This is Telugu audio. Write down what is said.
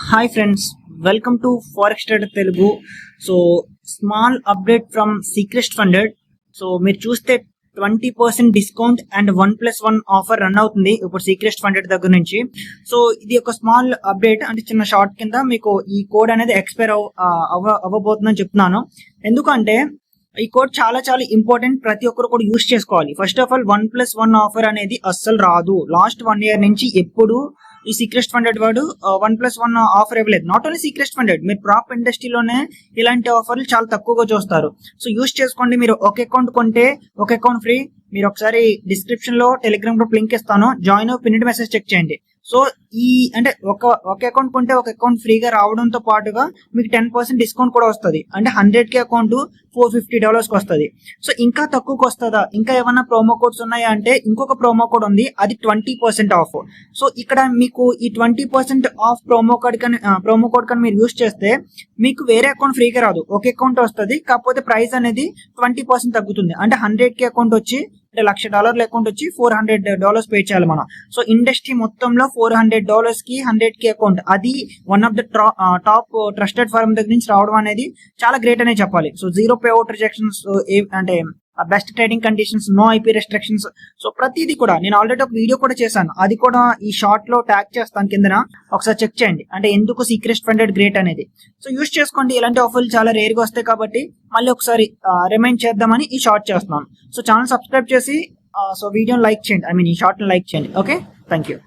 Hi friends, welcome to forex trader Telugu. So small update from Seacrest funded. So మీరు చూస్తే 20% డిస్కౌంట్ అండ్ 1+1 ఆఫర్ రన్ అవుతుంది ఇప్పుడు సీక్రెస్ట్ ఫండెడ్ దగ్గర నుంచి. సో ఇది ఒక స్మాల్ అప్డేట్, అంటే చిన్న షార్ట్ కింద మీకు ఈ కోడ్ అనేది ఎక్స్పైర్ అవ్వబోతుందని చెప్తున్నాను. ఎందుకంటే ఈ కోడ్ చాలా చాలా ఇంపార్టెంట్, ప్రతి ఒక్కరు కూడా యూస్ చేసుకోవాలి. ఫస్ట్ ఆఫ్ ఆల్ 1+1 ఆఫర్ అనేది అస్సలు రాదు. లాస్ట్ 1 year నుంచి ఎప్పుడు ఈ సీక్రెస్ట్ ఫండెడ్ వాడు 1+1 ఆఫర్ ఇవ్వలేదు. నాట్ ఓన్లీ సీక్రెస్ట్ ఫండెడ్, మీరు ప్రాప్ ఇండస్ట్రీలోనే ఇలాంటి ఆఫర్లు చాలా తక్కువగా చూస్తారు. సో యూస్ చేసుకోండి. మీరు ఒక అకౌంట్ కొంటే ఒక అకౌంట్ ఫ్రీ. మీరు ఒకసారి డిస్క్రిప్షన్ లో టెలిగ్రామ్ గ్రూప్ లింక్ ఇస్తాను, జాయిన్ పిన్డ్ మెసేజ్ చెక్ చేయండి. సో ఈ అంటే ఒక అకౌంట్ కొంటే ఒక అకౌంట్ ఫ్రీగా రావడంతో పాటుగా మీకు 10% డిస్కౌంట్ కూడా వస్తుంది. అంటే 100K అకౌంట్ $450 వస్తుంది. సో ఇంకా తక్కువకి వస్తుందా, ఇంకా ఏమైనా ప్రోమో కోడ్స్ ఉన్నాయా అంటే ఇంకొక ప్రోమో కోడ్ ఉంది, అది 20% ఆఫ్. సో ఇక్కడ మీకు ఈ 20% ఆఫ్ ప్రోమో కోడ్ కానీ మీరు యూస్ చేస్తే మీకు వేరే అకౌంట్ ఫ్రీగా రాదు, ఒక అకౌంట్ వస్తుంది. కాకపోతే ప్రైస్ అనేది 20% తగ్గుతుంది. అంటే 100K అకౌంట్ వచ్చి అంటే $1,00,000 అకౌంట్ వచ్చి $400 పే చేయాలి మనం. సో ఇండస్ట్రీ మొత్తంలో $400 కి 100K అకౌంట్, అది one of the top trusted firm దగ్గర నుంచి రావడం అనేది చాలా గ్రేట్ అనే చెప్పాలి. So zero payout rejections, అంటే best trading conditions, no IP restrictions. So ప్రతిదీ కూడా నేను ఆల్రెడీ ఒక వీడియో కూడా చేశాను, అది కూడా ఈ షార్ట్ లో ట్యాగ్ చేస్తాను కిందన, ఒకసారి చెక్ చేయండి. అంటే ఎందుకు సీక్రెస్ట్ ఫండెడ్ గ్రేట్ అనేది. సో యూస్ చేసుకోండి. ఇలాంటి ఆఫర్లు చాలా రేర్ గా వస్తాయి కాబట్టి మళ్ళీ ఒకసారి రిమైండ్ చేద్దామని ఈ షార్ట్ చేస్తున్నాను. సో ఛానల్ సబ్స్క్రైబ్ చేసి సో వీడియోని లైక్ చేయండి, ఈ షార్ట్ ని లైక్ చేయండి. Okay, thank you.